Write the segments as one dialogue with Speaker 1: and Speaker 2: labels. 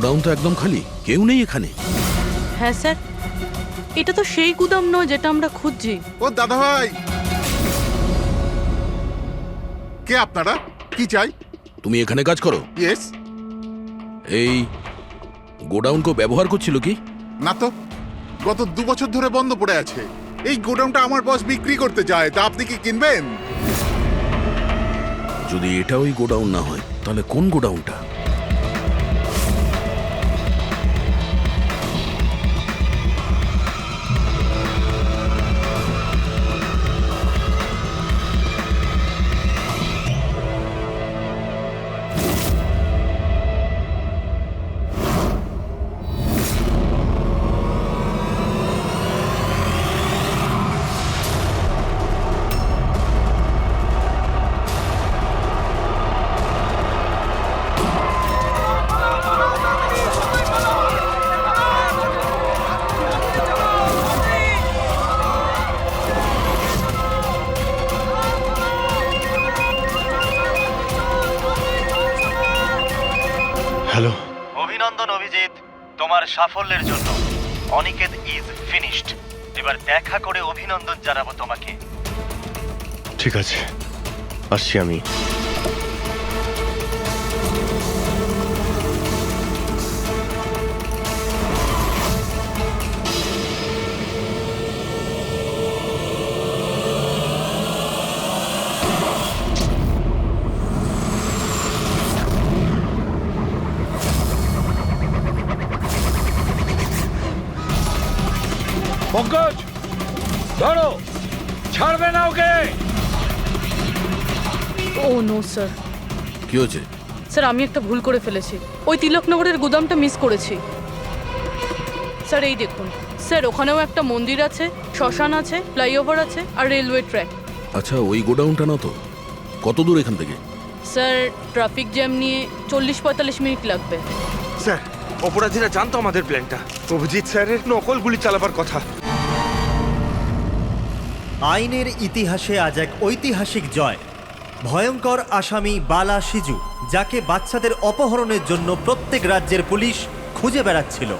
Speaker 1: Godown তো একদম খালি, কেউ নেই এখানে।
Speaker 2: হ্যাঁ স্যার, এটা তো সেই গুদাম নয় যেটা আমরা খুঁজছি।
Speaker 3: ও দাদা ভাই, কে আপনারা? কি চাই?
Speaker 1: তুমি এখানে কাজ করো?
Speaker 3: ইয়েস।
Speaker 1: এই গোডাউন কেউ ব্যবহার করছিল কি?
Speaker 3: না তো, গত 2 বছর ধরে বন্ধ পড়ে আছে। এই গোডাউনটা আমার বস বিক্রি করতে চায়, তা আপনি কি কিনবেন?
Speaker 1: যদি এটা ওই গোডাউন না হয় তাহলে কোন গোডাউনটা?
Speaker 4: হ্যালো।
Speaker 5: অভিনন্দন অভিজিৎ, তোমার সাফল্যের জন্য। Aniket is finished. এবার দেখা করে অভিনন্দন জানাবো তোমাকে।
Speaker 4: ঠিক আছে, আসছি আমি।
Speaker 6: পঙ্কজ, ধরো, ছাড়বে না ওকে।
Speaker 2: ও নো স্যার।
Speaker 1: কি হয়েছে?
Speaker 2: স্যার, আমি একটা ভুল করে ফেলেছি। ওই তিলকনগরের গুদামটা মিস করেছি। স্যার এই দেখুন স্যার, ওখানেও একটা মন্দির আছে, শ্মশান আছে, ফ্লাইওভার আছে আর রেলওয়ে ট্র্যাক।
Speaker 1: আচ্ছা, ওই গোডাউনটা না তো? কত দূর এখান থেকে?
Speaker 2: স্যার, ট্রাফিক জ্যাম নিয়ে 40-45 মিনিট লাগবে।
Speaker 7: স্যার, অপরাধীরা জানতো আমাদের প্ল্যানটা। অভিজিৎ স্যারের নকল গুলি চালাবার কথা।
Speaker 8: আইনের ইতিহাসে আজ এক ঐতিহাসিক জয়। ভয়ঙ্কর আসামি বালা সিজু, যাকে বাচ্চাদের অপহরণের জন্য প্রত্যেক রাজ্যের পুলিশ খুঁজে বেড়াচ্ছিল,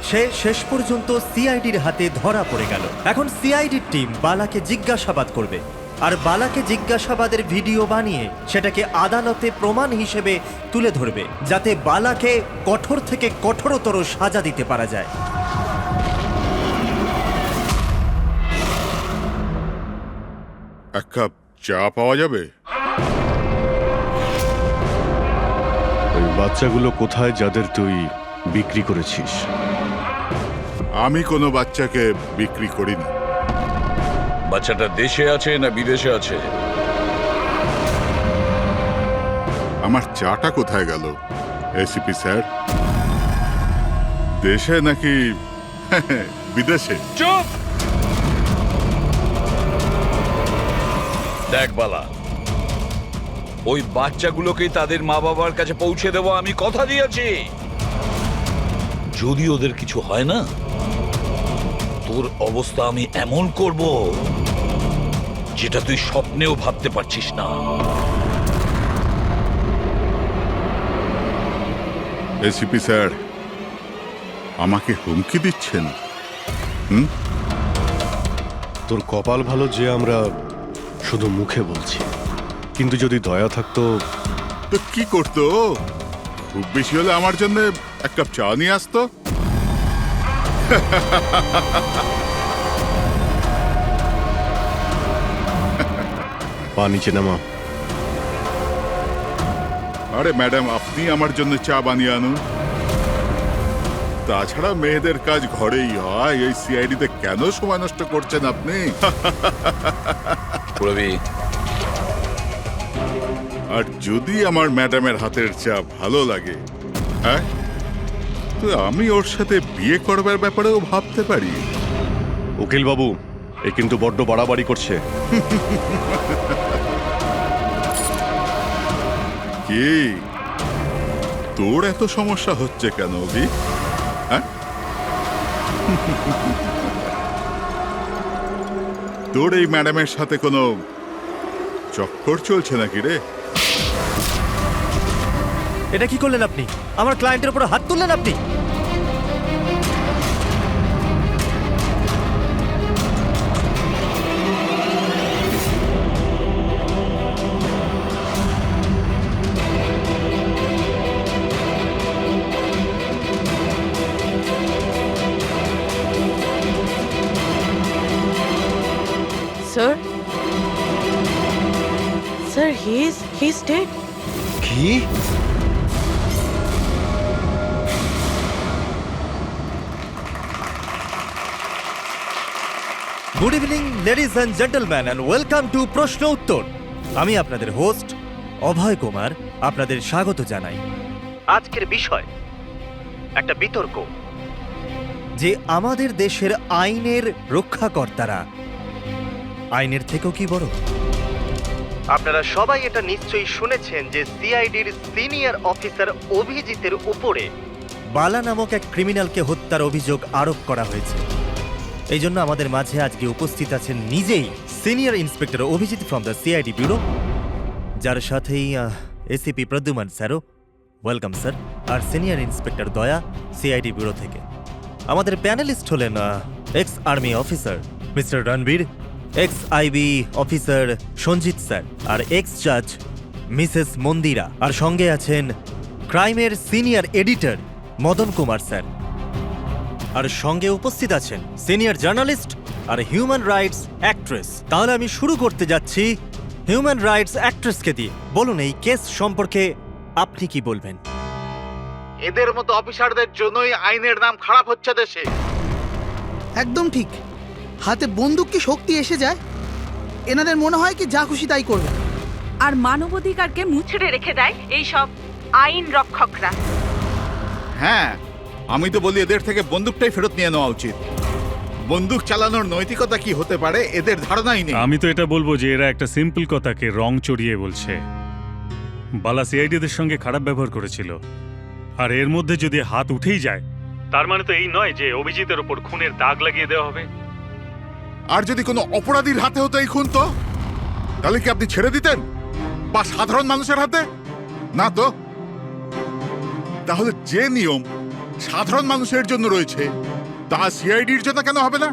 Speaker 8: সে শেষ পর্যন্ত সিআইডির হাতে ধরা পড়ে গেল। এখন সিআইডির টিম বালাকে জিজ্ঞাসাবাদ করবে, আর বালাকে জিজ্ঞাসাবাদের ভিডিও বানিয়ে সেটাকে আদালতে প্রমাণ হিসেবে তুলে ধরবে, যাতে বালাকে কঠোর থেকে কঠোরতর সাজা দিতে পারা যায়।
Speaker 3: এক কাপ চা পাওয়া যাবে?
Speaker 4: ওই বাচ্চাগুলো কোথায় যাদের তুই বিক্রি করেছিস?
Speaker 3: আমি কোনো বাচ্চাকে বিক্রি করিনি।
Speaker 6: বাচ্চাটা দেশে আছে না বিদেশে আছে?
Speaker 3: আমার চাটা কোথায় গেল এসিপি স্যার? দেশে নাকি বিদেশে?
Speaker 6: চুপ! দেখ বালা, ওই বাচ্চাগুলোকেই তাদের মা বাবার কাছে পৌঁছে দেবো, আমি কথা দিয়েছি। যদি ওদের কিছু হয় না, তোর অবস্থা আমি এমন করব যেটা তুই স্বপ্নেও ভাবতে পারছিস না।
Speaker 3: এসিপি স্যার, আমাকে হুমকি দিচ্ছেন?
Speaker 4: তোর কপাল ভালো যে আমরা শুধু মুখে বলছি, কিন্তু যদি দয়া থাকতো।
Speaker 3: তো কি করতো? খুব বেশি হলে আমার জন্য এক কাপ চা নিয়ে আসতো।
Speaker 4: পা নিচে নামা।
Speaker 3: আরে ম্যাডাম, আপনি আমার জন্য চা বানিয়ে আনুন। তাছাড়া মেয়েদের কাজ ঘরেই হয়, এই সিআইডিতে কেন সময় নষ্ট করছেন আপনি?
Speaker 6: রবি,
Speaker 3: আর যদি আমার ম্যাডামের হাতের চা ভালো লাগে, হ্যাঁ, তো আমি ওর সাথে বিয়ে করবার ব্যাপারেও ভাবতে পারি।
Speaker 4: উকিল বাবু, এ কিন্তু বড্ড বাড়াবাড়ি করছে।
Speaker 3: কি তোর এত সমস্যা হচ্ছে কেন অভি? হ্যাঁ, তোর এই ম্যাডামের সাথে কোনো চক্কর চলছে নাকি রে?
Speaker 8: এটা কি করলেন আপনি? আমার ক্লায়েন্টের উপর হাত তুললেন আপনি?
Speaker 2: Sir, sir, he is dead.
Speaker 4: কি?
Speaker 8: Good evening ladies and gentleman and welcome to প্রশ্ন উত্তর। আমি আপনাদের হোস্ট অভয় কুমার আপনাদের স্বাগত জানাই। আজকের বিষয় একটা বিতর্ক যে আমাদের দেশের আইনের রক্ষাকর্তারা আইনের থেকেও কি বড়। আপনারা সবাই এটা নিশ্চয়ই শুনেছেন যে সিআইডির সিনিয়র অফিসার অভিজিতের উপরে বালা নামক এক ক্রিমিনালকে হত্যার অভিযোগ আরোপ করা হয়েছে। এই জন্য আমাদের মাঝে আজকে উপস্থিত আছেন নিজেই senior inspector Abhijit from the CID bureau, যার সাথেই এসিপি প্রদ্যুমান স্যারও, ওয়েলকাম স্যার, আর senior inspector Daya CID bureau থেকে। আমাদের প্যানেলিস্ট হলেন ex army officer mister Ranbir, ex IB officer Sanjit sir, আর এক্স জাজ মিসেস মন্দিরা, আর সঙ্গে আছেন ক্রাইমের senior editor Madan Kumar sir, আর সঙ্গে উপস্থিত আছেন সিনিয়র জার্নালিস্ট আর হিউম্যান রাইটস অ্যাক্ট্রেস। তাহলে আমি শুরু করতে যাচ্ছি হিউম্যান রাইটস অ্যাক্ট্রেসকে দিয়ে। বলুন, এই কেস সম্পর্কে আপনি কি বলবেন?
Speaker 9: এদের মতো অফিসারদের জন্যই আইনের নাম খারাপ হচ্ছে দেশে।
Speaker 10: একদম ঠিক। হাতে বন্দুক কি শক্তি এসে যায়? এনাদের মনে হয় কি যা খুশি তাই করবে,
Speaker 11: আর মানবাধিকারকে মুচড়ে রেখে দেয় এই সব আইন রক্ষকরা।
Speaker 9: হ্যাঁ, আমি তো বলি এদের থেকে বন্দুকটাই ফেরত নিয়ে নেওয়া উচিত। বন্দুক চালানোর নৈতিকতা কি হতে পারে এদের ধারণাই নেই।
Speaker 12: আমি তো এটা বলবো যে এরা একটা সিম্পল কথাকে রং চড়িয়ে বলছে। বালা সিআইডিদের সঙ্গে খারাপ ব্যবহার করেছিল, আর এর মধ্যে যদি হাত উঠেই যায় তার মানে তো এই নয় যে অভিজিতের ওপর খুনের দাগ লাগিয়ে দেওয়া হবে।
Speaker 3: আর যদি কোনো অপরাধীর হাতে হতো এই খুন, তো তাহলে কি আপনি ছেড়ে দিতেন? বা সাধারণ মানুষের হাতে? না তো। তাহলে যে নিয়ম সাধারণ মানুষের জন্য রয়েছে তা সিআইডির জন্য কেন হবে না?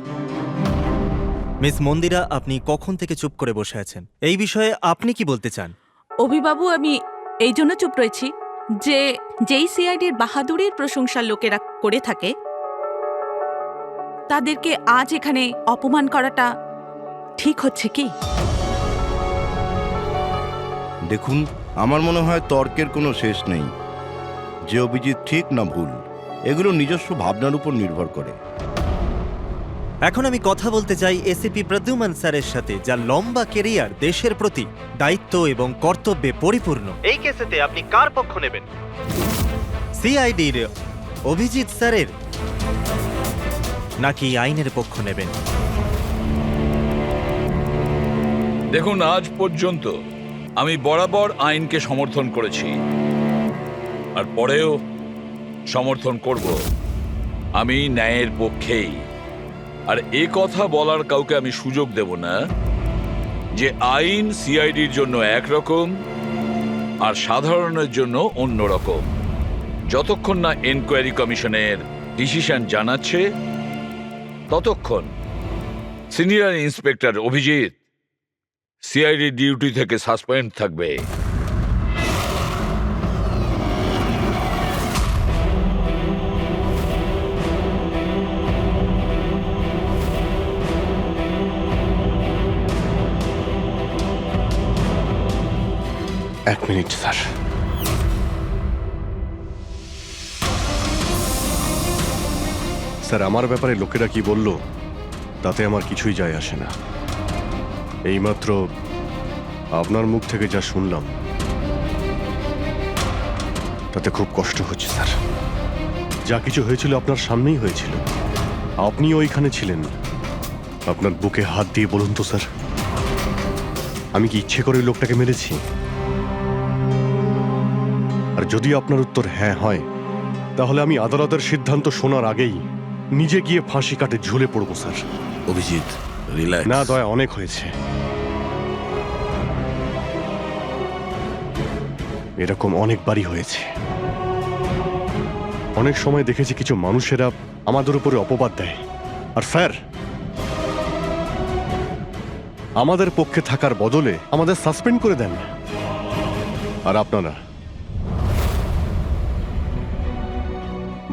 Speaker 8: মিস মন্দিরা, আপনি কখন থেকে চুপ করে বসে আছেন? এই বিষয়ে আপনি কি বলতে চান?
Speaker 11: অভিবাবু, আমি এই জন্য চুপ রয়েছি যে যেই সিআইডির বাহাদুরির প্রশংসা লোকেরা করে থাকে তাদেরকে আজ এখানে অপমান করাটা ঠিক হচ্ছে কি?
Speaker 13: দেখুন, আমার মনে হয় তর্কের কোনো শেষ নেই। যে অভিজিৎ ঠিক না ভুল, এগুলো নিজস্ব ভাবনার উপর নির্ভর করে।
Speaker 8: এখন আমি কথা বলতে চাই এসিপি প্রদ্যুমান স্যারের সাথে, যার লম্বা কেরিয়ার দেশের প্রতি দায়িত্ব এবং কর্তব্যে পরিপূর্ণ। এই কেসেতে আপনি কার পক্ষ নেবেন? সিআইডির অভিজিৎ স্যারের নাকি আইনের পক্ষ নেবেন?
Speaker 6: দেখুন, আজ পর্যন্ত আমি বরাবর আইনকে সমর্থন করেছি, আর পরেও সমর্থন করব। আমি ন্যায়ের পক্ষেই। আর এ কথা বলার কাউকে আমি সুযোগ দেব না যে আইন সিআইডির জন্য একরকম আর সাধারণের জন্য অন্যরকম। যতক্ষণ না এনকোয়ারি কমিশনের ডিসিশন জানাচ্ছে ততক্ষণ senior inspector Abhijit CID duty থেকে সাসপেন্ড থাকবে।
Speaker 4: এক মিনিট স্যার। স্যার, আমার ব্যাপারে লোকেরা কি বলল তাতে আমার কিছুই যায় আসে না। এইমাত্র আপনার মুখ থেকে যা শুনলাম তাতে খুব কষ্ট হচ্ছে স্যার। যা কিছু হয়েছিল আপনার সামনেই হয়েছিল, আপনি ওইখানে ছিলেন। আপনার বুকে হাত দিয়ে বলুন তো স্যার, আমি কি ইচ্ছে করে লোকটাকে মেরেছি? আর যদি আপনার উত্তর হ্যাঁ হয়, তাহলে আমি আদালতের সিদ্ধান্ত শোনার আগেই নিজে গিয়ে ফাঁসি কাটে ঝুলে পড়বো স্যার।
Speaker 1: অভিজিৎ, রিল্যাক্স।
Speaker 4: না দয়া, অনেক হয়েছে। এরকম অনেকবারই হয়েছে। অনেক সময় দেখেছি কিছু মানুষেরা আমাদের উপরে অপবাদ দেয়, আর স্যার আমাদের পক্ষে থাকার বদলে আমাদের সাসপেন্ড করে দেন। আর আপনারা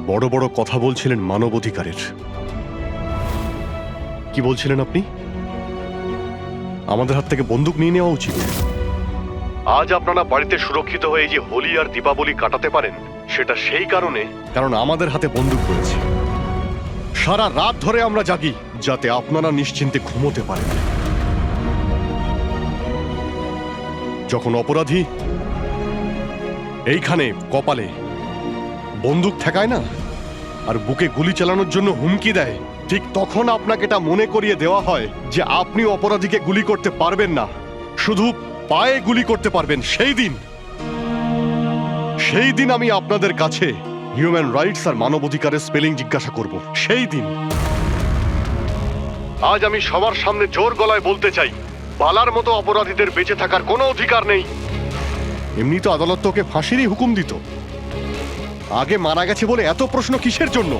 Speaker 4: বড় বড় কথা বলছিলেন মানবাধিকারের। কি বলছিলেন আপনি? আমাদের হাত থেকে বন্দুক নিয়ে নেওয়া উচিত। আজ আপনারা বাড়িতে সুরক্ষিত হয়ে যে হোলি আর দীপাবলি কাটাতে পারেন, সেটা সেই কারণে কারণ আমাদের হাতে বন্দুক রয়েছে। সারা রাত ধরে আমরা জাগি যাতে আপনারা নিশ্চিন্তে ঘুমোতে পারেন। যখন অপরাধী এইখানে কপালে বন্দুক ঠেকায় না আর বুকে গুলি চালানোর জন্য হুমকি দেয়, ঠিক তখন আপনাকে এটা মনে করিয়ে দেওয়া হয় যে আপনি অপরাধীকে গুলি করতে পারবেন না, শুধু পায়ে গুলি করতে পারবেন। সেই দিন আমি আপনাদের কাছে হিউম্যান রাইটস আর মানবাধিকারের স্পেলিং জিজ্ঞাসা করব। সেই দিন। আজ আমি সবার সামনে জোর গলায় বলতে চাই, বালার মতো অপরাধীদের বেঁচে থাকার কোনো অধিকার নেই। এমনি তো আদালত তোকে ফাঁসিরই হুকুম দিত। আগে মারা গেছে বলে এত প্রশ্ন কিসের জন্য?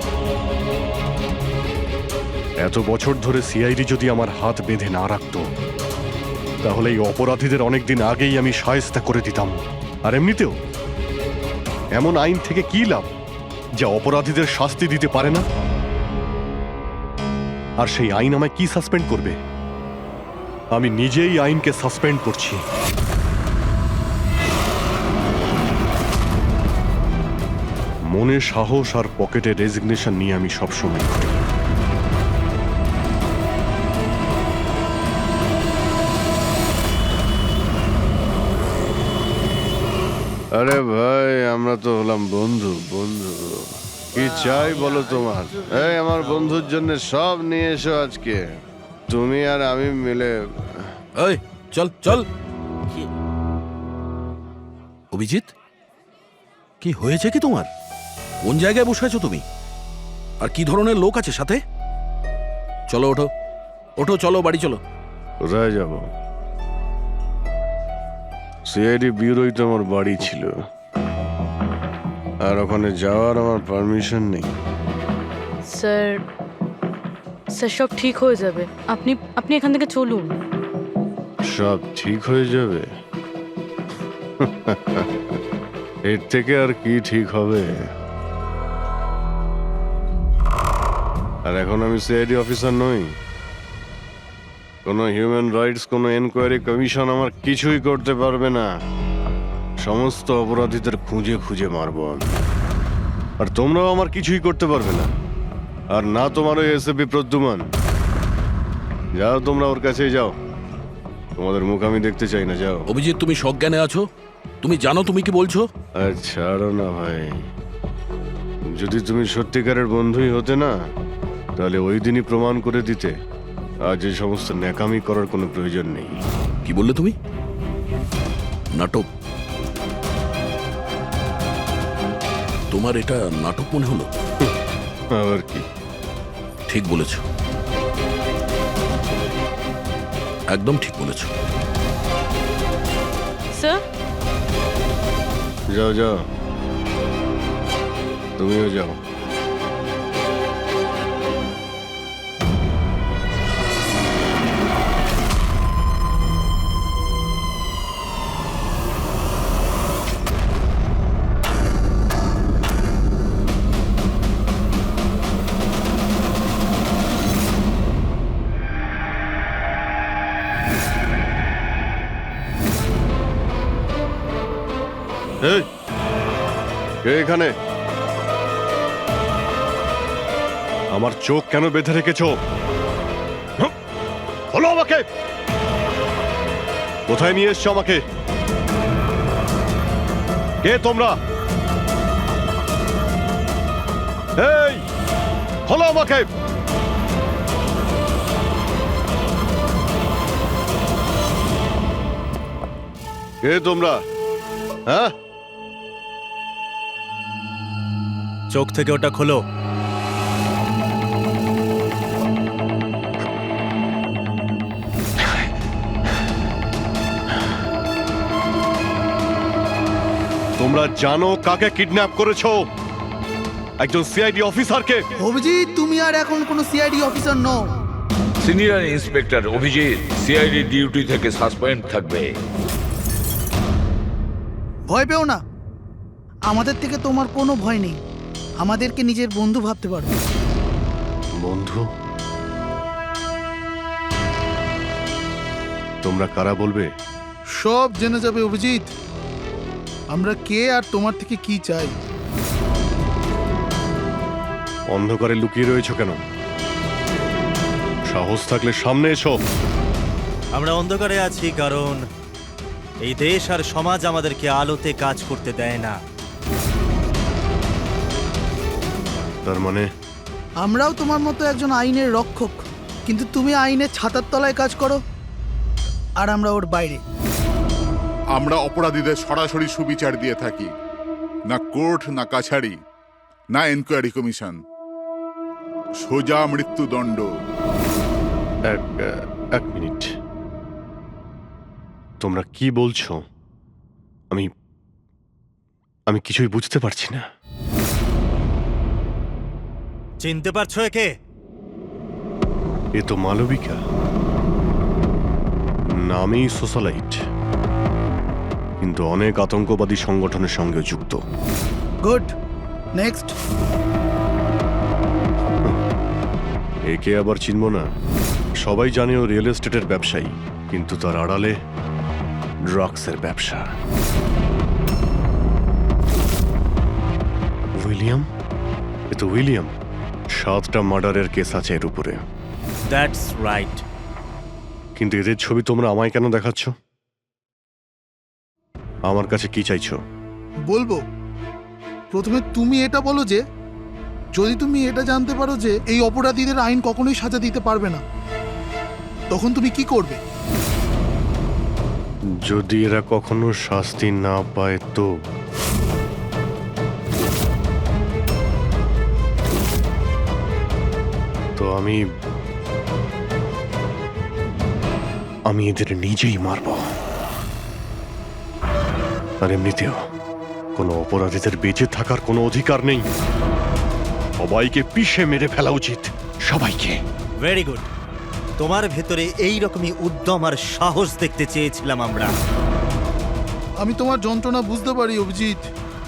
Speaker 4: এত বছর ধরে সিআইডি যদি আমার হাত বেঁধে না রাখত, তাহলে এই অপরাধীদের অনেকদিন আগেই আমি শায়েস্তা করে দিতাম। আর এমনিতেও এমন আইন থেকে কি লাভ যা অপরাধীদের শাস্তি দিতে পারে না? আর সেই আইন আমায় কি সাসপেন্ড করবে? আমি নিজেই আইনকে সাসপেন্ড করছি। মনে সাহস আর পকেটে রেজিগনেশন নিয়ে আমি সবসময় করি।
Speaker 14: আরে ভাই, আমরা তো হলাম বন্ধু। কি চাই বলো তোমার? এই আমার বন্ধুর জন্য সব নিয়ে এসো আজকে, তুমি আর আমি মিলে।
Speaker 1: এই চল চল। অভিজিৎ, কি হয়েছে কি তোমার? কোন জায়গায় বসে আছো তুমি? আর কি ধরনের লোক আছে সাথে? চলো ওঠো ওঠো, চলো বাড়ি চলো।
Speaker 14: কোথায় যাব? সিআইডি ব্যুরোই তো আমার বাড়ি ছিল, আর ওখানে যাওয়ার আমার পারমিশন নেই।
Speaker 2: স্যার স্যার সব ঠিক হয়ে যাবে। আপনি আপনি এখান থেকে চলুন।
Speaker 14: সব ঠিক হয়ে যাবে? এর থেকে আর কি ঠিক হবে? আর এখন আমি সিআইডি অফিসার নই। কোনো হিউম্যান রাইটস, কোনো এনকোয়ারি কমিশন আমার কিছুই করতে পারবে না। সমস্ত অপরাধীদের খুঁজে খুঁজে মারব আমি। আর তোমরাও আমার কিছুই করতে পারবে না। আর না তোমার ওই এসএপি প্রদ্যুমান। যাও তোমরা ওর কাছেই যাও, তোমাদের মুখ আমি দেখতে চাই না। যাও।
Speaker 1: অভিজিৎ, তুমি সজ্ঞানে আছো? তুমি জানো তুমি কি বলছো?
Speaker 14: ছাড়ো না ভাই, যদি তুমি সত্যিকারের বন্ধুই হতে না, তাহলে ওই দিনই প্রমাণ করে দিতে আজ এই সমস্ত ন্যাকামি করার কোনো প্রয়োজন নেই।
Speaker 1: কি বললে তুমি? নাটক? তোমার এটা নাটক মনে হলো?
Speaker 14: আবার কি?
Speaker 1: ঠিক বলেছ, একদম ঠিক বলেছ।
Speaker 2: স্যার
Speaker 14: যাও যাও, তুমিও যাও।
Speaker 4: এই, কে এখানে? আমার চোখ কেন বেঁধে রেখেছো? বলো আমাকে, কোথায় নিয়ে এসছো আমাকে? কে তোমরা? এই, বলো আমাকে। কে তোমরা? হ্যাঁ,
Speaker 8: চোখ থেকে ওটা খোলো।
Speaker 4: তোমরা জানো কাকে কিডন্যাপ করেছো? একজন সিআইডি অফিসারকে।
Speaker 10: অভিজিৎ, তুমি আর এখন কোনো সিআইডি অফিসার নও।
Speaker 6: Senior inspector Abhijit CID duty থেকে সাসপেন্ড থাকবে।
Speaker 10: ভয় পেও না, আমাদের থেকে তোমার কোনো ভয় নেই। আমাদেরকে নিজের বন্ধু ভাবতে পারো।
Speaker 4: বন্ধু? তোমরা কারা বলবে?
Speaker 10: সব জেনে যাবে অভিজিৎ, আমরা কে আর তোমার থেকে কি চাই।
Speaker 4: অন্ধকারে লুকিয়ে রয়েছো কেন? সাহস থাকলে সামনে এসো।
Speaker 8: আমরা অন্ধকারে আছি কারণ এই দেশ আর সমাজ আমাদেরকে আলোতে কাজ করতে দেয় না।
Speaker 4: তার মানে
Speaker 10: আমরাও তোমার মতো একজন আইনের রক্ষক, কিন্তু তুমি আইনের ছাতার তলায় কাজ করো আর আমরা ওর বাইরে।
Speaker 3: আমরা অপরাধীদের সরাসরি সুবিচার দিয়ে থাকি, না কোর্ট, না কাছারি, না এনকোয়ারি কমিশন, সোজা মৃত্যুদণ্ড।
Speaker 4: এক মিনিট, তোমরা কি বলছো? আমি কিছুই বুঝতে পারছি না।
Speaker 8: চিনতে পারছো একে?
Speaker 4: এ তো মালবিকা, নামই সোশ্যালাইট, কিন্তু অনেক আতঙ্কবাদী সংগঠনের সঙ্গে যুক্ত।
Speaker 10: Good, next.
Speaker 4: একে আবার চিনব না? সবাই জানে ও রিয়েল এস্টেটের ব্যবসায়ী, কিন্তু তার আড়ালে ড্রাগসের ব্যবসা। উইলিয়াম? এ তো উইলিয়াম। 7টা মার্ডারের কেস আছে এর উপরে।
Speaker 8: That's right.
Speaker 4: কিন্তু এদের ছবি তোমরা আমায় কেন দেখাচ্ছ? আমার কাছে কি চাইছো?
Speaker 10: বলবো, প্রথমে তুমি এটা বলো যে যদি তুমি এটা জানতে পারো যে এই অপরাধীদের আইন কখনোই সাজা দিতে পারবে না, তখন তুমি কি করবে?
Speaker 4: যদি এরা কখনো শাস্তি না পায় তো? তো আমি এদের নিজেই মারব। আর এমনিতেও কোনো অপরাধীদের বেঁচে থাকার কোনো অধিকার নেই। সবাইকে পিষে মেরে ফেলা উচিত, সবাইকে।
Speaker 8: Very good. তোমার ভেতরে এই রকমই উদ্যম আর সাহস দেখতে চেয়েছিলাম আমরা।
Speaker 10: আমি তোমার যন্ত্রণা বুঝতে পারি অভিজিৎ।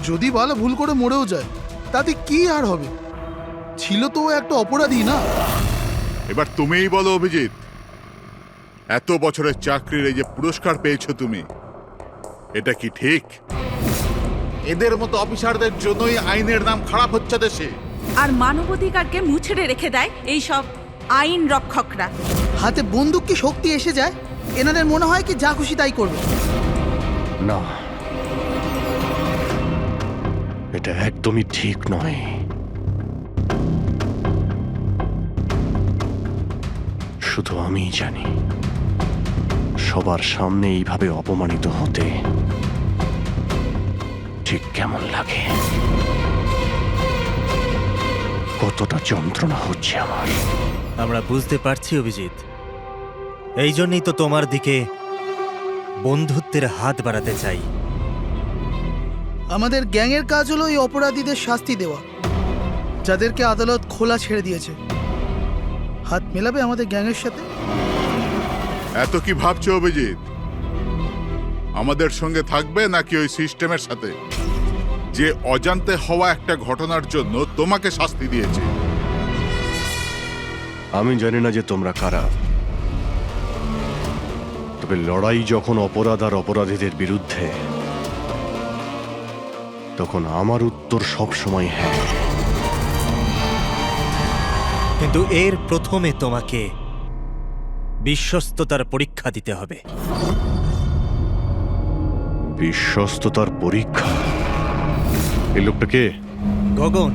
Speaker 10: যদি বালা ভুল করে মরেও যায় তাতে কি আর হবে? ছিল তো ও একটা অপরাধী, না?
Speaker 3: এবার তুমিই বলো অভিজিৎ, এত বছরের চাকরির এই যে পুরস্কার পেয়েছো তুমি, এটা কি ঠিক? এদের মতো অফিসারদের জন্যই আইনের নাম খারাপ হচ্ছে দেশে।
Speaker 11: আর মানবাধিকারকে মুছড়ে রেখে দেয় এই সব আইন রক্ষকরা।
Speaker 10: হাতে বন্দুক কি শক্তি এসে যায়? এনাদের মনে হয় কি যা খুশি তাই করবে।
Speaker 4: না, এটা একদমই ঠিক নয়। শুধু আমিই জানি সবার সামনে এইভাবে অপমানিত হতে ঠিক কেমন লাগে, কতটা যন্ত্রণা হচ্ছে আমার।
Speaker 8: আমরা বুঝতে পারছি অভিজিৎ, এই জন্যই তো তোমার দিকে বন্ধুত্বের হাত বাড়াতে চাই।
Speaker 10: আমাদের গ্যাংয়ের কাজ হলো এই অপরাধীদের শাস্তি দেওয়া, যাদেরকে আদালত খোলা ছেড়ে দিয়েছে। হাত মেলাবে আমাদের গ্যাংয়ের সাথে?
Speaker 3: এত কি ভাবছো অভিজিৎ? আমাদের সঙ্গে থাকবে নাকি ওই সিস্টেমের সাথে, যে অজান্তে হওয়া একটা ঘটনার জন্য তোমাকে শাস্তি দিয়েছে?
Speaker 4: আমি জানি না যে তোমরা কারা, তবে লড়াই যখন অপরাধ আর অপরাধীদের বিরুদ্ধে, তখন আমার উত্তর সবসময় হ্যাঁ।
Speaker 8: কিন্তু এর প্রথমে তোমাকে বিশ্বস্ততার পরীক্ষা দিতে হবে।
Speaker 4: বিশ্বস্ততার পরীক্ষা? এই লোকটা কে?
Speaker 8: গগন,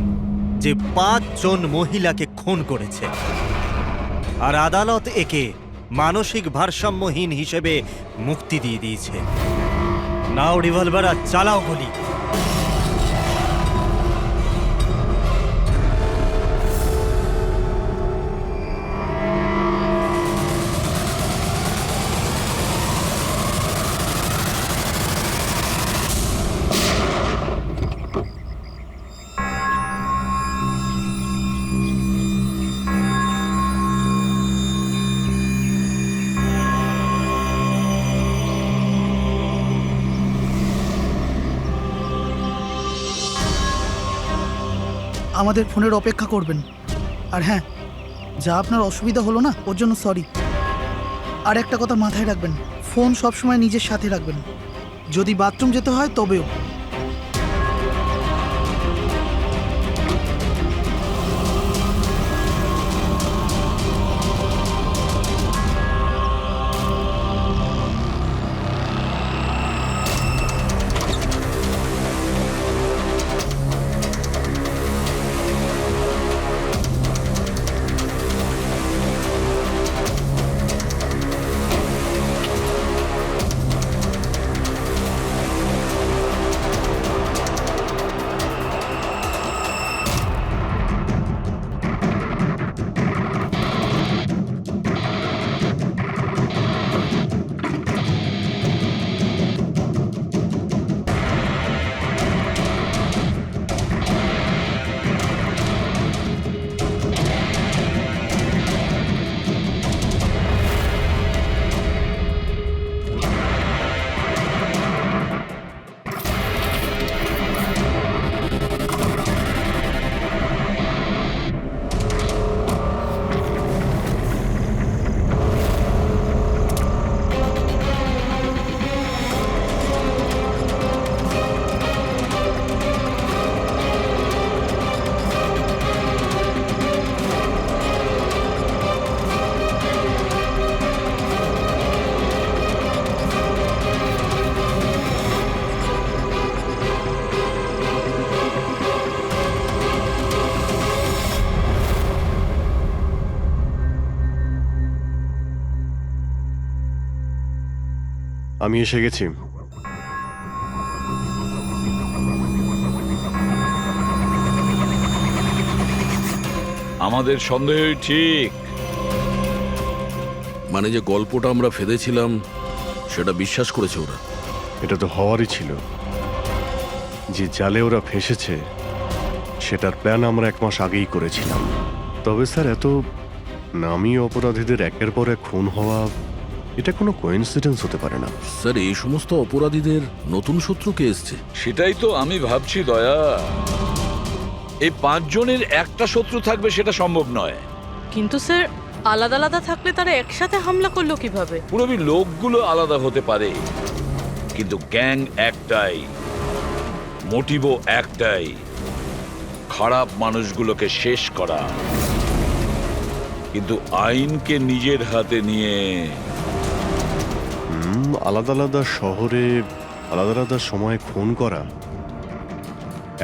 Speaker 8: যে 5 জন মহিলাকে খুন করেছে, আর আদালত একে মানসিক ভারসাম্যহীন হিসেবে মুক্তি দিয়ে দিয়েছে। নাও রিভলভার আর চালাও গুলি।
Speaker 10: আমাদের ফোনের অপেক্ষা করবেন। আর হ্যাঁ, যা আপনার অসুবিধা হলো না ওর জন্য সরি। আর একটা কথা মাথায় রাখবেন, ফোন সবসময় নিজের সাথে রাখবেন, যদি বাথরুম যেতে হয় তবেও।
Speaker 4: আমি এসে গেছি।
Speaker 6: আমাদের সন্দেহই ঠিক।
Speaker 1: মানে যে গল্পটা আমরা ফেদেছিলাম সেটা বিশ্বাস করেছে ওরা।
Speaker 4: এটা তো হওয়ারই ছিল। যে জালে ওরা ফেসেছে সেটার প্ল্যান আমরা 1 মাস আগেই করেছিলাম। তবে স্যার, এত নামী অপরাধীদের একের পর এক খুন হওয়া, এটা কোনো কোইন্সিডেন্স হতে পারে না।
Speaker 1: স্যার, এই সমস্ত অপরাধীদের নতুন শত্রু কে এসছে?
Speaker 6: সেটাই তো আমি ভাবছি দয়া। এই 5 জনের একটা শত্রু থাকবে সেটা সম্ভব নয়।
Speaker 2: কিন্তু স্যার, আলাদা আলাদা থাকলে তারা একসাথে হামলা করলো কিভাবে?
Speaker 6: পুরোপুরি লোকগুলো আলাদা হতে পারে, কিন্তু গ্যাং একটাই, মোটিভও একটাই, খারাপ মানুষগুলোকে শেষ করা। কিন্তু আইনকে নিজের হাতে নিয়ে
Speaker 4: আলাদা আলাদা শহরে আলাদা আলাদা সময় খুন করা,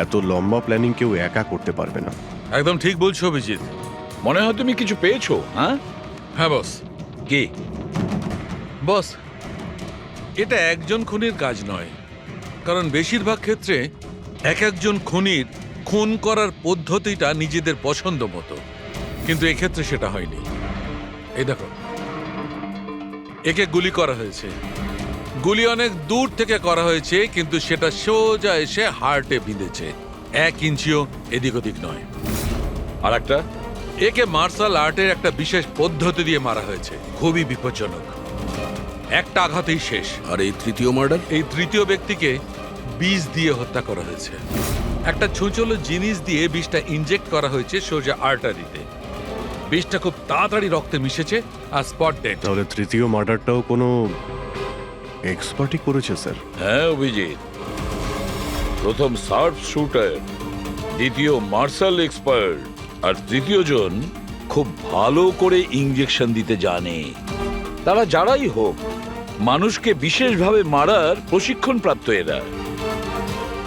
Speaker 4: এত লম্বা প্ল্যানিং কেউ একা করতে পারবে না।
Speaker 6: একদম ঠিক বলছো অভিজিৎ। মনে হয় তুমি কিছু পেয়েছো। হ্যাঁ
Speaker 15: হ্যাঁ বস।
Speaker 6: কি
Speaker 15: বস, এটা একজন খুনির কাজ নয়, কারণ বেশিরভাগ ক্ষেত্রে এক একজন খুনির খুন করার পদ্ধতিটা নিজেদের পছন্দ মতো, কিন্তু এক্ষেত্রে সেটা হয়নি। এই দেখো, একে গুলি করা হয়েছে, গুলি অনেক দূর থেকে করা হয়েছে, কিন্তু সেটা সোজা এসে হার্টে বিঁধেছে, 1 ইঞ্চিও এদিক ওদিক নয়।
Speaker 6: আর একটা,
Speaker 15: একে মার্শাল আর্টের একটা বিশেষ পদ্ধতি দিয়ে মারা হয়েছে, খুবই বিপজ্জনক, একটা আঘাতেই শেষ।
Speaker 1: আর এই তৃতীয় মার্ডার?
Speaker 15: এই তৃতীয় ব্যক্তিকে বিষ দিয়ে হত্যা করা হয়েছে। একটা ছুঁচলো জিনিস দিয়ে বিষটা ইনজেক্ট করা হয়েছে সোজা আর্টারিতে। বিষটা খুব তাড়াতাড়ি রক্তে মিশেছে আর স্পট ডেড।
Speaker 4: তাহলে তৃতীয় মার্ডারটাও কোনো এক্সপার্টই করেছে স্যার?
Speaker 6: হ্যাঁ অভিজিৎ, প্রথম শার্প শুটার, দ্বিতীয় মার্শাল এক্সপার্ট, আর তৃতীয় জন খুব ভালো করে ইঞ্জেকশন দিতে জানে। তারা যারাই হোক, মানুষকে বিশেষভাবে মারার প্রশিক্ষণ প্রাপ্ত এরা,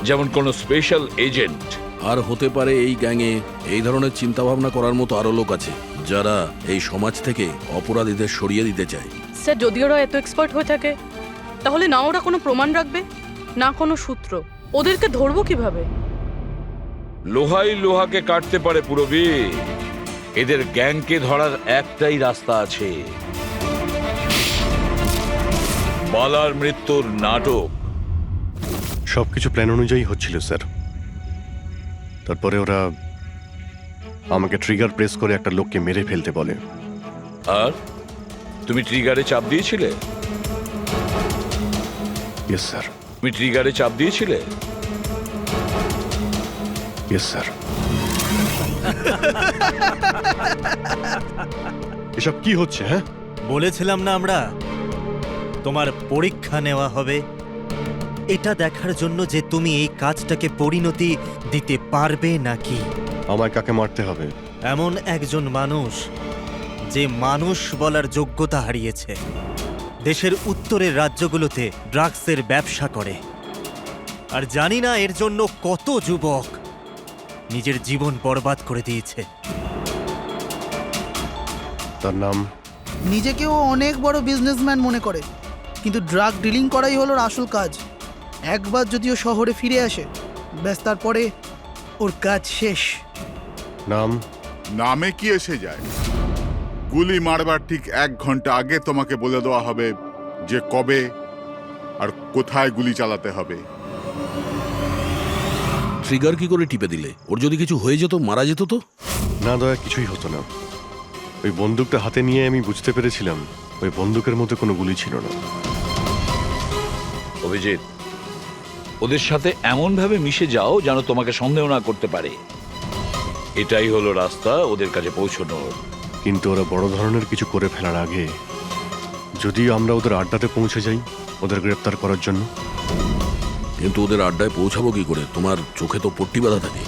Speaker 6: যেমন কোনো স্পেশাল এজেন্ট।
Speaker 1: আর হতে পারে এই গ্যাংয়ে এই ধরনের চিন্তাভাবনা করার মতো আরো লোক আছে, যারা এই সমাজ থেকে অপরাধীদের সরিয়ে দিতে চায়।
Speaker 2: স্যার, যদি ওরা এত এক্সপার্ট হয়ে থাকে, তাহলে না ওরা কোনো প্রমাণ রাখবে, না কোনো সূত্র। ওদেরকে ধরবো কিভাবে?
Speaker 6: লোহাই লোহাকে কাটতে পারে পুরবি। এদের গ্যাংকে ধরার একটাই রাস্তা আছে, বালার মৃত্যুর নাটক।
Speaker 4: সবকিছু প্ল্যান অনুযায়ী হচ্ছিল স্যার। তারপরে ওরা আমাকে ট্রিগার প্রেস করে একটা লোককে মেরে ফেলতে বলে।
Speaker 6: আর তুমি ট্রিগারে চাপ দিয়েছিলে?
Speaker 4: Yes sir.
Speaker 6: তুমি ট্রিগারে চাপ দিয়েছিলে?
Speaker 4: Yes sir. এসব কি হচ্ছে? হ্যাঁ,
Speaker 8: বলেছিলাম না আমরা তোমার পরীক্ষা নেওয়া হবে, এটা দেখার জন্য যে তুমি এই কাজটাকে পরিণতি দিতে পারবে নাকি।
Speaker 4: আমায় কাকে মারতে হবে?
Speaker 8: এমন একজন মানুষ যে মানুষ বলার যোগ্যতা হারিয়েছে, দেশের উত্তরের রাজ্যগুলোতে ড্রাগসের ব্যবসা করে, আর জানি না এর জন্য কত যুবক নিজের জীবন বরবাদ করে দিয়েছে।
Speaker 4: তার নাম?
Speaker 10: নিজেকেও অনেক বড় বিজনেসম্যান মনে করে, কিন্তু ড্রাগ ডিলিং করাই হলো ওর আসল কাজ। একবার যদি ও শহরে ফিরে আসে, ব্যাস তারপরে ওর কাজ শেষ।
Speaker 4: নাম?
Speaker 3: নামে কি এসে যায়? গুলি মারবার ঠিক 1 ঘন্টা আগে তোমাকে বলে দেওয়া হবে যে কবে আর কোথায় গুলি চালাতে হবে।
Speaker 1: ট্রিগার কি করে টিপে দিলে? ওর যদি কিছু হয়ে যেত, মারা যেত তো?
Speaker 4: না দয়া, কিছুই হতো না। ওই বন্দুকটা হাতে নিয়ে আমি বুঝতে পেরেছিলাম ওই বন্দুকের মধ্যে কোনো গুলি ছিল না।
Speaker 6: অভিজিৎ, ওদের সাথে এমন ভাবে মিশে যাও যেন তোমাকে সন্দেহ না করতে পারে। এটাই হলো রাস্তা ওদের কাছে পৌঁছানোর।
Speaker 4: কিন্তু ওরা বড় ধরনের কিছু করে ফেলার আগে যদি আমরা ওদের আড্ডাতে পৌঁছে যাই ওদের গ্রেপ্তার করার জন্য।
Speaker 1: কিন্তু ওদের আড্ডায় পৌঁছাবো কি করে? তোমার চোখে তো পট্টি বাঁধা থাকে।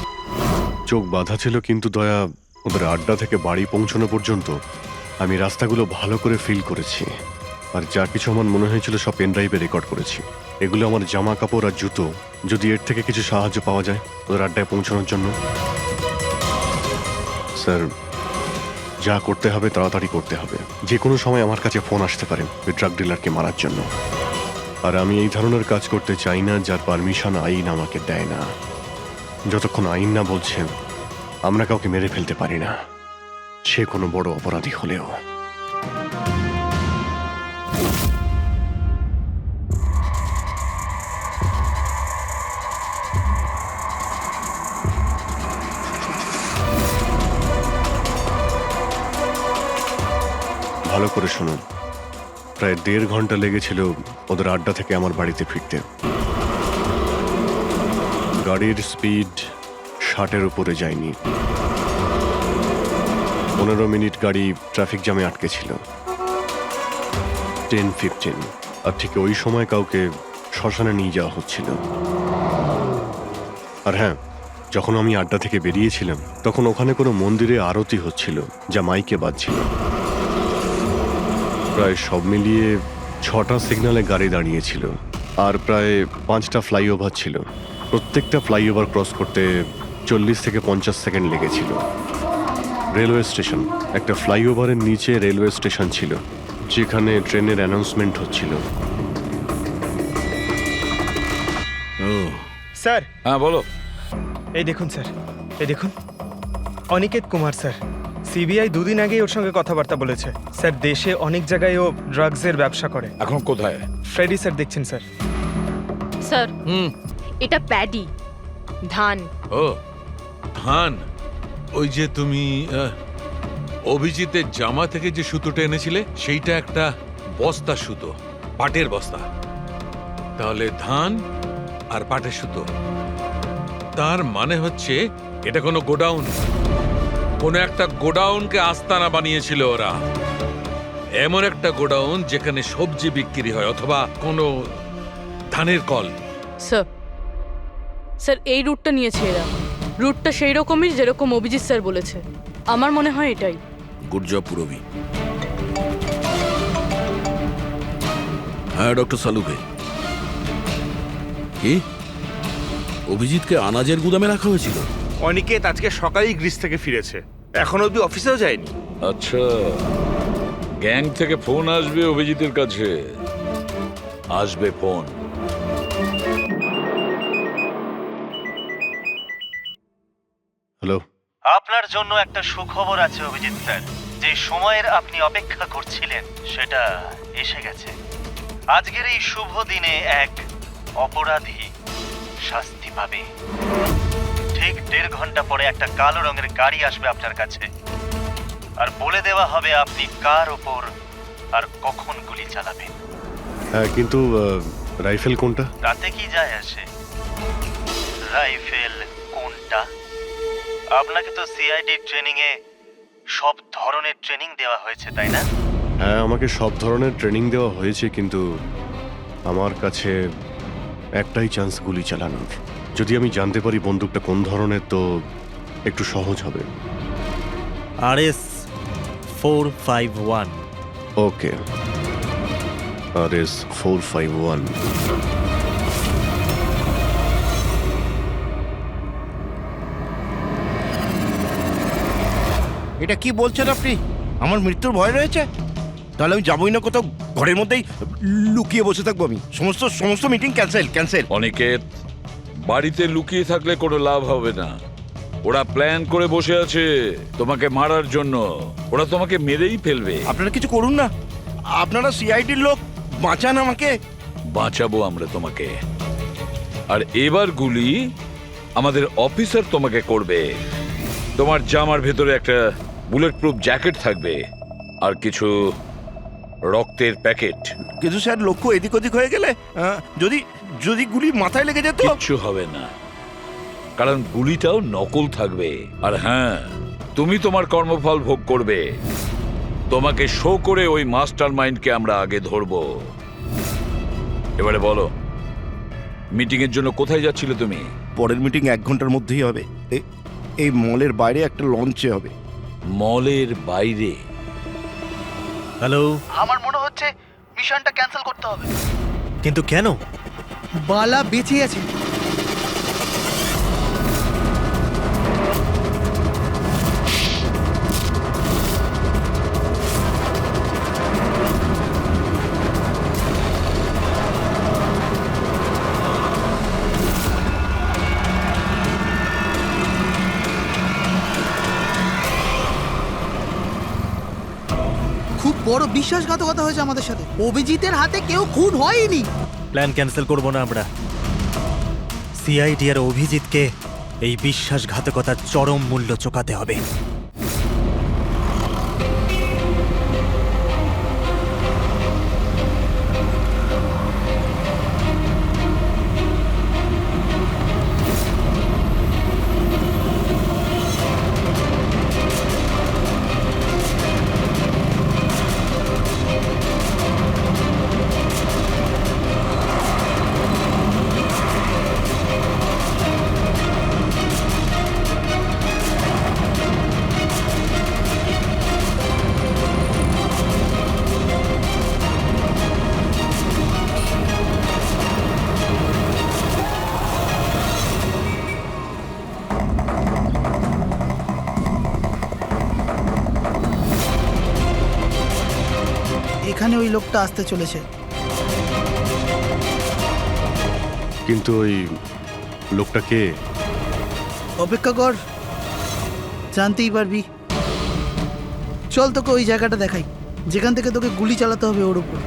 Speaker 4: চোখ বাঁধা ছিল, কিন্তু দয়া, ওদের আড্ডা থেকে বাড়ি পৌঁছানো পর্যন্ত আমি রাস্তাগুলো ভালো করে ফিল করেছি। আর যা কিছু আমার মনে হয়েছিল সব পেন ড্রাইভে রেকর্ড করেছি। এগুলো আমার জামা কাপড় আর জুতো। যদি এর থেকে কিছু সাহায্য পাওয়া যায় ওদের আড্ডায় পৌঁছানোর জন্য। স্যার, যা করতে হবে তাড়াতাড়ি করতে হবে। যে কোনো সময় আমার কাছে ফোন আসতে পারে ওই ড্রাগ ডিলারকে মারার জন্য। আর আমি এই ধরনের কাজ করতে চাই না যার পারমিশন আইন আমাকে দেয় না। যতক্ষণ আইন না বলছে আমরা কাউকে মেরে ফেলতে পারি না, সে কোনো বড় অপরাধী হলেও। ভালো করে শুনুন, প্রায় 1.5 ঘন্টা লেগেছিল ওদের আড্ডা থেকে আমার বাড়িতে ফিরতে। গাড়ির স্পিড 60-এর উপরে যায়নি। 15 মিনিট গাড়ি ট্রাফিক জ্যামে আটকে ছিল। 10-15, আর ঠিক ওই সময় কাউকে শ্মশানে নিয়ে যাওয়া হচ্ছিল। আর হ্যাঁ, যখন আমি আড্ডা থেকে বেরিয়েছিলাম তখন ওখানে কোনো মন্দিরে আরতি হচ্ছিল যা মাইকে বাজছিল। প্রায় সব মিলিয়ে 6টা সিগন্যালে গাড়ি দাঁড়িয়েছিল, আর প্রায় 5টা ফ্লাইওভার ছিল। প্রত্যেকটা ফ্লাইওভার ক্রস করতে 40 থেকে 50 সেকেন্ড লেগেছিল। রেলওয়ে স্টেশন, একটা ফ্লাইওভারের নিচে রেলওয়ে স্টেশন ছিল যেখানে ট্রেনের অ্যানাউন্সমেন্ট হচ্ছিল।
Speaker 7: স্যার।
Speaker 6: হ্যাঁ বলো।
Speaker 7: এই দেখুন স্যার, এই দেখুন, অনিকেত কুমার স্যার। সিবিআই 2 দিন আগেই ওর সঙ্গে কথাবার্তা বলেছে। স্যার, দেশে অনেক জায়গায় ও ড্রাগসের ব্যবসা করে।
Speaker 6: এখন কোথায়?
Speaker 7: ফ্রেডি স্যার দেখছেন স্যার।
Speaker 2: স্যার, এটা প্যাডি, ধান।
Speaker 15: ও ধান। ওই যে তুমি অভিজিতের জামা থেকে যে সুতোটা এনেছিলে সেইটা একটা বস্তা সুতো, পাটের বস্তা। তাহলে ধান আর পাটের সুতো, তার মানে হচ্ছে এটা কোনো গোডাউন, কোনো একটা গোডাউনকে আস্তানা বানিয়েছিল ওরা। এমন একটা গোডাউন যেখানে সবজি বিক্রি হয়, অথবা কোনো ধানের কল।
Speaker 2: স্যার, স্যার এই রুটটা নিয়েছে এরা। রুটটা সেই রকমই যেরকম অভিজিৎ স্যার বলেছে। আমার মনে হয় এটাই।
Speaker 1: গুড জব পুরবি। হ্যাঁ ডক্টর সালুকে। কি অভিজিৎকে আনাজের গুদামে রাখা হয়েছিল?
Speaker 7: অনিকেত আজকে সকালেই গ্রিস থেকে ফিরেছে, এখনো অবধি অফিসেও যায়নি।
Speaker 6: আচ্ছা, গ্যাং থেকে ফোন আসবে অভিজিতের কাছে। আসবে ফোন।
Speaker 4: হ্যালো।
Speaker 5: আপনার জন্য একটা সুখবর আছে অভিজিৎ স্যার। যে সময়ের আপনি অপেক্ষা করছিলেন সেটা এসে গেছে। আজকের এই শুভ দিনে এক অপরাধী শাস্তি পাবে। ঠিক 1.5 ঘন্টা পরে একটা কালো রঙের গাড়ি আসবে আপনার কাছে, আর বলে দেওয়া হবে আপনি কার ওপর আর কখন গুলি চালাবেন।
Speaker 4: হ্যাঁ, কিন্তু রাইফেল কোনটা?
Speaker 5: তাতে কি যায় আসে? রাইফেল কোনটা আপনাকে তো সিআইডি ট্রেনিং এ সব ধরনের ট্রেনিং দেওয়া হয়েছে তাই না?
Speaker 14: হ্যাঁ, আমাকে সব ধরনের ট্রেনিং দেওয়া হয়েছে, কিন্তু আমার কাছে একটাই চান্স গুলি চালানোর। যদি আমি জানতে পারি বন্দুকটা কোন ধরনের, তো একটু সহজ হবে।
Speaker 8: RS 451।
Speaker 14: ওকে, RS 451।
Speaker 13: এটা কি বলছেন আপনি? আমার মৃত্যুর ভয় রয়েছে? তাহলে আমি যাবোই না কোথাও, ঘরের মধ্যেই লুকিয়ে বসে থাকবো আমি। সমস্ত মিটিং ক্যান্সেল।
Speaker 6: অনিকেত, বাড়িতে লুকিয়ে থাকলে কোনো লাভ হবে না। ওরা প্ল্যান করে বসে আছে তোমাকে মারার জন্য। ওরা তোমাকে মেরেই ফেলবে।
Speaker 13: আপনারা কিছু করুন না, আপনারা সিআইডির লোক, বাঁচান আমাকে।
Speaker 6: বাঁচাবো আমরা তোমাকে। আর এবার গুলি আমাদের অফিসার তোমাকে করবে। তোমার জামার ভেতরে একটা বুলেট প্রুফ জ্যাকেট থাকবে আর কিছু রক্তের প্যাকেট।
Speaker 13: কিন্তু স্যার, লক্ষ্য এদিক ওদিক হয়ে গেলে যদি গুলি মাথায় লেগে যেত?
Speaker 6: কিচ্ছু হবে না, কারণ গুলিটাও নকল থাকবে। আর হ্যাঁ, তুমি তোমার কর্মফল ভোগ করবে। তোমাকে শো করে ওই মাস্টার মাইন্ডকে আমরা আগে ধরবো। এবারে বলো, মিটিং এর জন্য কোথায় যাচ্ছিলে তুমি?
Speaker 13: পরের মিটিং 1 ঘন্টার মধ্যেই হবে। এই মলের বাইরে একটা লঞ্চে হবে।
Speaker 6: মলের বাইরে?
Speaker 8: হ্যালো,
Speaker 10: আমার মনে হচ্ছে মিশনটা ক্যান্সেল করতে হবে।
Speaker 8: কিন্তু কেন?
Speaker 10: বালা বেঁচে আছে। খুব বড় বিশ্বাসঘাতকতা হয়েছে আমাদের সাথে। অভিজিতের হাতে কেউ খুন হয়নি।
Speaker 8: প্ল্যান ক্যান্সেল করব না আমরা। সিআইডি আর অভিজিৎকে এই বিশ্বাসঘাতকতার চরম মূল্য চোকাতে হবে।
Speaker 10: এখানে ওই লোকটা আসতে চলেছে।
Speaker 14: কিন্তু ওই লোকটা কে?
Speaker 10: অপেক্ষা কর, জানতেই পারবি। চল তোকে ওই জায়গাটা দেখাই যেখান থেকে তোকে গুলি চালাতে হবে ওর উপর।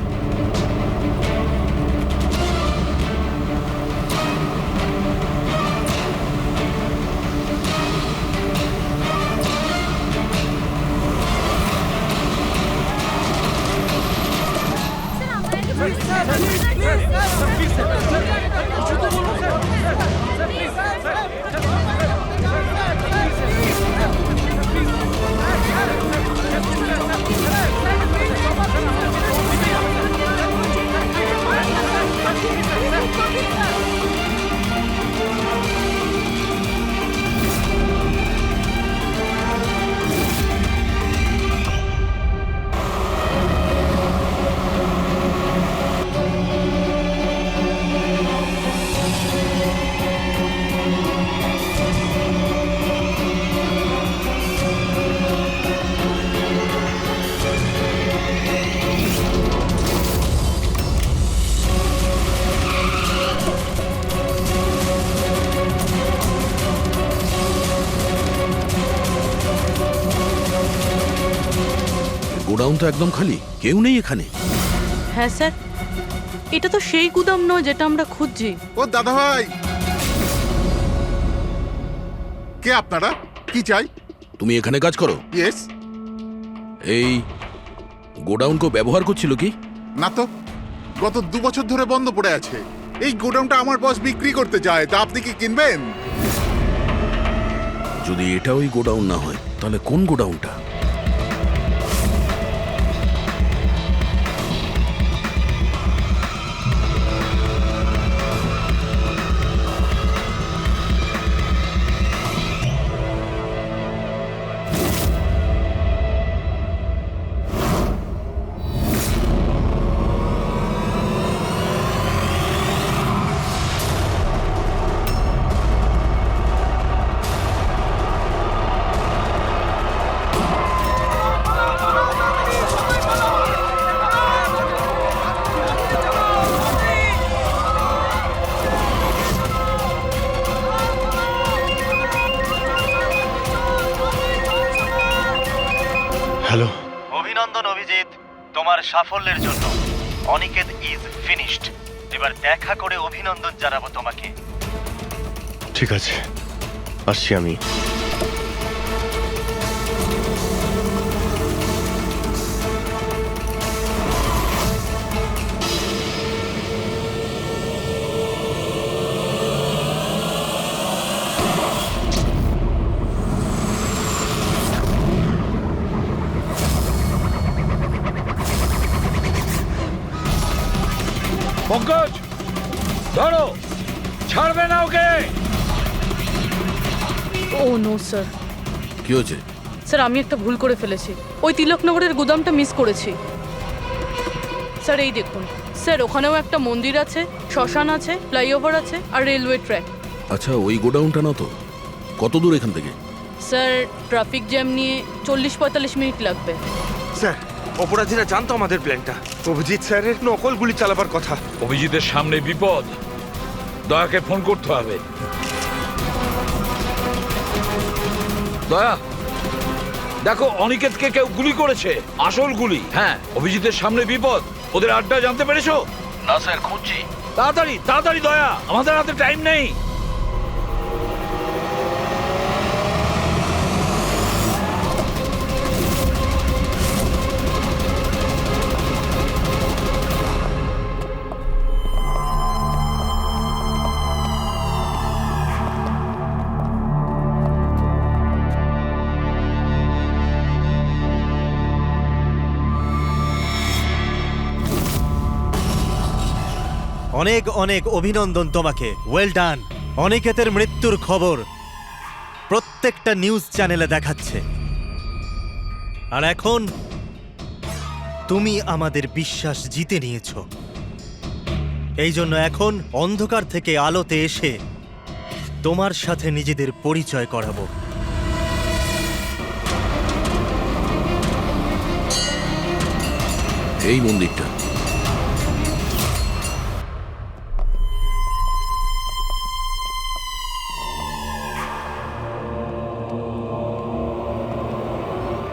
Speaker 1: গোডাউন তো একদম খালি, কেউ নেই এখানে।
Speaker 2: হ্যাঁ স্যার, এটা তো সেই গুদাম নয় যেটা আমরা খুঁজছি।
Speaker 3: ও দাদা ভাই, কে আপনারা? কি চাই?
Speaker 1: তুমি এখানে কাজ করো?
Speaker 3: ইয়েস।
Speaker 1: এই গোডাউন কেউ ব্যবহার করছিল কি?
Speaker 3: না তো, গত 2 বছর ধরে বন্ধ পড়ে আছে। এই গোডাউনটা আমার বস বিক্রি করতে যায়, তা আপনি কি কিনবেন?
Speaker 1: যদি এটা ওই গোডাউন না হয় তাহলে কোন গোডাউনটা?
Speaker 4: হ্যালো।
Speaker 5: অভিনন্দন অভিজিৎ, তোমার সাফল্যের জন্য। Aniket is finished. এবার দেখা করে অভিনন্দন জানাবো তোমাকে।
Speaker 4: ঠিক আছে, আসছি আমি।
Speaker 6: পঙ্কজ, ধরো, ছাড়বে না ওকে।
Speaker 2: ও নো স্যার।
Speaker 1: কি হয়েছে?
Speaker 2: স্যার আমি একটা ভুল করে ফেলেছি। ওই তিলকনগরের গুদামটা মিস করেছি। স্যার এই দেখুন স্যার, ওখানেও একটা মন্দির আছে, শ্মশান আছে, ফ্লাইওভার আছে আর রেলওয়ে ট্র্যাক।
Speaker 1: আচ্ছা, ওই গোডাউনটা না তো? কত দূর এখান থেকে?
Speaker 2: স্যার ট্রাফিক জ্যাম নিয়ে 40-45 মিনিট লাগবে।
Speaker 7: স্যার, অপরাধীরা জানতো আমাদের প্ল্যানটা। অভিজিৎ স্যারের নকল গুলি চালাবার কথা।
Speaker 6: অভিজিতের সামনে বিপদ, দয়াকে ফোন করতে হবে। দয়া, দেখো অনিকেতকে কেউ গুলি করেছে, আসল গুলি। হ্যাঁ, অভিজিতের সামনে বিপদ। ওদের আড্ডা জানতে পেরেছো? না স্যার, খুঁজছি। তাড়াতাড়ি তাড়াতাড়ি দয়া, আমাদের হাতে টাইম নেই।
Speaker 8: অনেক অনেক অভিনন্দন তোমাকে। Well done. অনিকেতের মৃত্যুর খবর প্রত্যেকটা নিউজ চ্যানেলে দেখাচ্ছে, আর এখন তুমি আমাদের বিশ্বাস জিতে নিয়েছো। এই জন্য এখন অন্ধকার থেকে আলোতে এসে তোমার সাথে নিজেদের পরিচয় করাবো।
Speaker 1: এই মন্দিরটা।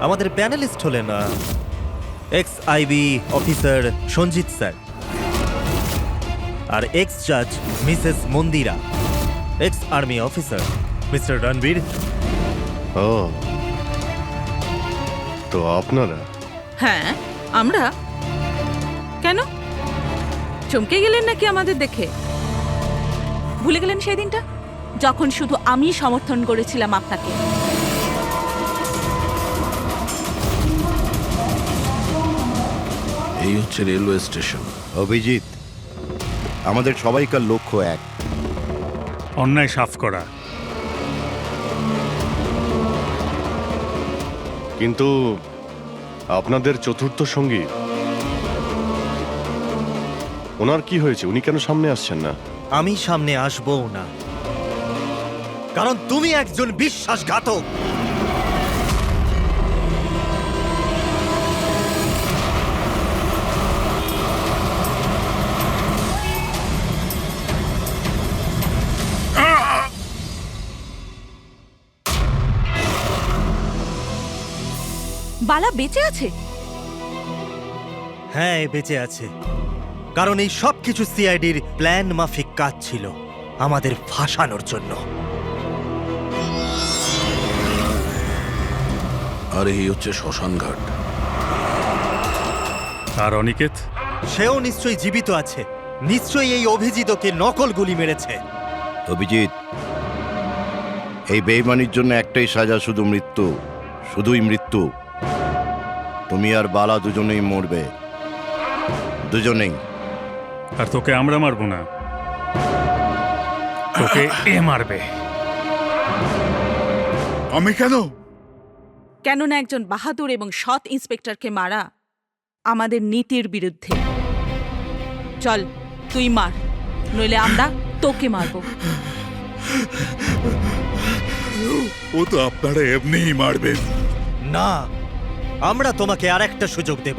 Speaker 8: আমাদের প্যানেলিস্ট হলেন ex IB officer Sanjit sir, আর এক্স জাজ missus Mandira, ex army officer mister Ranbir.
Speaker 4: ও, তো আপনারা?
Speaker 11: হ্যাঁ, আমরা। কেন, চমকে গেলেন নাকি আমাদের দেখে? ভুলে গেলেন সেই দিনটা যখন শুধু আমি সমর্থন করেছিলাম আপনাকে?
Speaker 1: এই হচ্ছে রেলওয়ে স্টেশন।
Speaker 13: অভিজিৎ, আমাদের সবাইকার লক্ষ্য এক,
Speaker 12: অন্যায় সাফ করা।
Speaker 4: কিন্তু আপনাদের চতুর্থ সঙ্গী, ওনার কি হয়েছে? উনি কেন সামনে আসছেন না?
Speaker 8: আমি সামনে আসবো না, কারণ তুমি একজন বিশ্বাসঘাতক।
Speaker 11: বালা বেঁচে আছে?
Speaker 8: হ্যাঁ, বেঁচে আছে, কারণ এই সব কিছু সিআইডির প্ল্যান মাফিক কাজ ছিল আমাদের ফাঁসানোর জন্য।
Speaker 1: আর এই হচ্ছে শ্মশান ঘাট।
Speaker 12: আর অনিকেত?
Speaker 8: সেও নিশ্চয়ই জীবিত আছে। নিশ্চয়ই এই অভিজিৎকে নকল গুলি মেরেছে।
Speaker 13: অভিজিৎ, এই বেইমানির জন্য একটাই সাজা, শুধু মৃত্যু, শুধুই মৃত্যু। তুমি আর বালা দুজনেই মরবে, দুজনেই।
Speaker 12: আর তোকে আমরা মারবো না, তোকে এ মারবে।
Speaker 3: আমি কেন?
Speaker 11: কেননা একজন বাহাদুর এবং সৎ ইন্সপেক্টরকে মারা আমাদের নীতির বিরুদ্ধে। চল তুই মার, নইলে আমরা তোকে মারব।
Speaker 3: ও তো আপনারা এমনিই মারবেন।
Speaker 8: না, আমরা তোমাকে আর একটা সুযোগ দেব।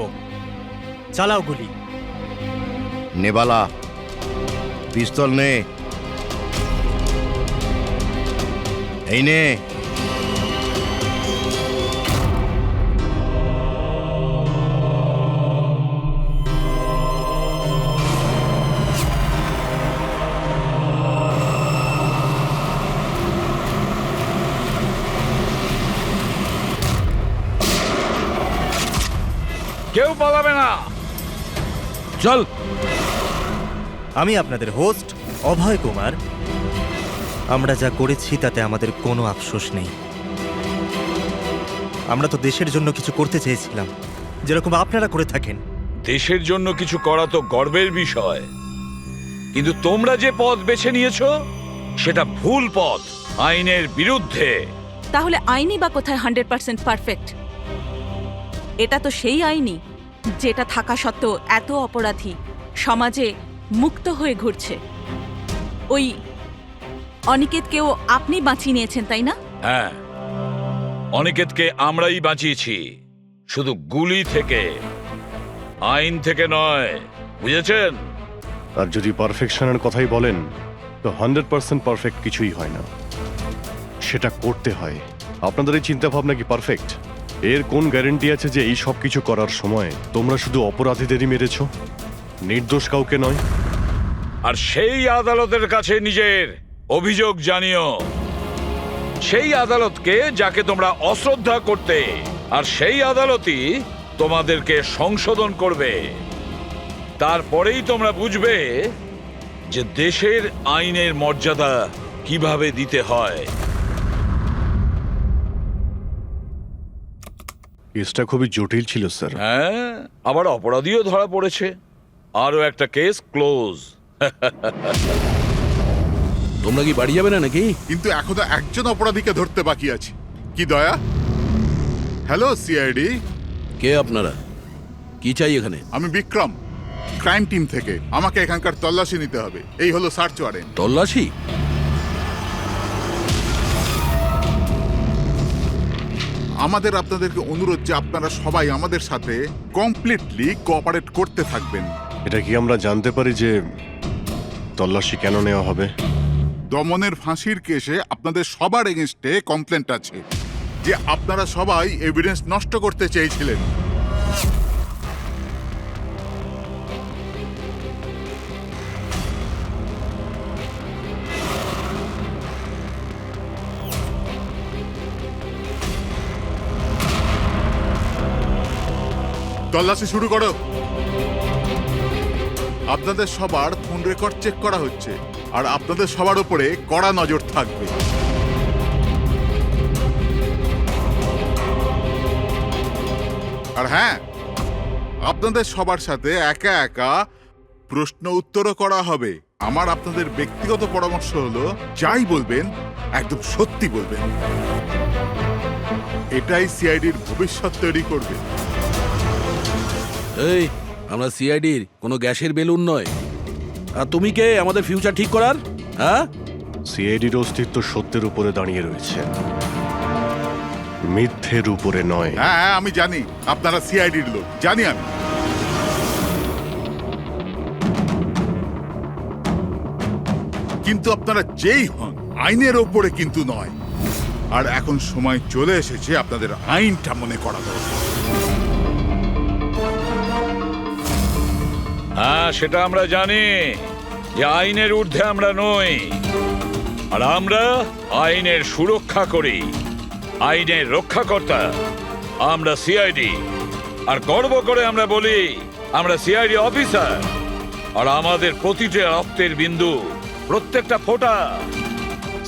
Speaker 8: চালাও গুলি।
Speaker 13: নেবালা, পিস্তল নে। এই নে।
Speaker 6: কেউ পালাবে না।
Speaker 1: চল।
Speaker 8: আমি আপনাদের হোস্ট অভয় কুমার। আমরা যা করেছি তাতে আমাদের কোনো আফসোস নেই। আমরা তো দেশের জন্য কিছু করতে চেয়েছিলাম, যেরকম আপনারা করে থাকেন।
Speaker 6: দেশের জন্য কিছু করা তো গর্বের বিষয়, কিন্তু তোমরা যে পথ বেছে নিয়েছো সেটা ভুল পথ, আইনের বিরুদ্ধে।
Speaker 11: তাহলে আইনই বা কোথায় 100% পারফেক্ট? এটা তো সেই আইনই যেটা থাকা সত্ত্বেও এত অপরাধী সমাজে মুক্ত হয়ে ঘুরছে। ওই অনিকেতকেও আপনি বাঁচিয়ে নিয়েছেন, তাই না?
Speaker 6: হ্যাঁ, অনিকেতকে আমরাই বাঁচিয়েছি, শুধু গুলি থেকে, আইন থেকে নয়, বুঝেছেন?
Speaker 4: আর যদি পারফেকশনের কথাই বলেন তো 100% পারফেক্ট কিছুই হয় না, সেটা করতে হয়। আপনাদের এই চিন্তা ভাবনা কি পারফেক্ট? এর কোন গ্যারেন্টি আছে যে এই সব কিছু করার সময় তোমরা শুধু অপরাধীদেরই মেরেছ, নির্দোষ কাউকে নয়?
Speaker 6: আর সেই আদালতের কাছে নিজের অভিযোগ জানিও, সেই আদালতকে যাকে তোমরা অশ্রদ্ধা করতে, আর সেই আদালতই তোমাদেরকে সংশোধন করবে। তারপরেই তোমরা বুঝবে যে দেশের আইনের মর্যাদা কিভাবে দিতে হয়।
Speaker 4: কেসটা খুবই জটিল ছিল স্যার।
Speaker 6: হ্যাঁ, আবার অপরাধীও ধরা পড়েছে। আরো একটা কেস ক্লোজ।
Speaker 1: তোমরা কি বাড়ি যাবে না নাকি?
Speaker 3: কিন্তু এখনো একজন অপরাধীকে ধরতে বাকি আছে। কি দয়া? Hello CID.
Speaker 1: কে আপনারা? কি চাই এখানে?
Speaker 3: আমি বিক্রম, ক্রাইম টিম থেকে। আমাকে এখানকার তল্লাশি নিতে হবে। এই হলো সার্চ ওয়ারেন্ট।
Speaker 1: তল্লাশি?
Speaker 3: আমাদের আপনাদেরকে অনুরোধ যে আপনারা সবাই আমাদের সাথে কমপ্লিটলি কোঅপারেট করতে থাকবেন।
Speaker 4: এটা কি আমরা জানতে পারি যে তল্লাশি কেন নেওয়া হবে?
Speaker 3: দমনের ফাঁসির কেসে আপনাদের সবার এগেনস্টে কমপ্লেন্ট আছে যে আপনারা সবাই এভিডেন্স নষ্ট করতে চেয়েছিলেন। তল্লাশি শুরু করো। আপনাদের সবার ফোন রেকর্ড চেক করা হচ্ছে, আর আপনাদের সবার উপরে কড়া নজর থাকবে। আর হ্যাঁ, আপনাদের সবার সাথে একা একা প্রশ্ন উত্তরও করা হবে। আমার আপনাদের ব্যক্তিগত পরামর্শ হলো, যাই বলবেন একদম সত্যি বলবেন। এটাই সিআইডির ভবিষ্যৎ তৈরি করবে।
Speaker 1: এই, আমরা সিআইডির কোনো গ্যাসের বেলুন নয়। আর তুমি কে আমাদের ফিউচার ঠিক করার? হ্যাঁ,
Speaker 4: সিআইডির অস্তিত্ব সত্যের উপরে দাঁড়িয়ে রয়েছে, মিথ্যের উপরে নয়।
Speaker 3: হ্যাঁ, আমি জানি আপনারা সিআইডির লোক, জানি আমি। কিন্তু আপনারা যেই হন, আইনের ওপরে কিন্তু নয়। আর এখন সময় চলে এসেছে আপনাদের আইনটা মনে করা দরকার।
Speaker 6: হ্যাঁ, সেটা আমরা জানি যে আইনের ঊর্ধ্বে আমরা নই, আর আমরা আইনের সুরক্ষা করি, আইনের রক্ষাকর্তা। আমরা সিআইডি, আর গর্ব করে আমরা বলি আমরা সিআইডি অফিসার। আর আমাদের প্রতিটা রক্তের বিন্দু, প্রত্যেকটা ফোঁটা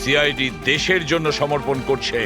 Speaker 6: সিআইডি দেশের জন্য সমর্পণ করছে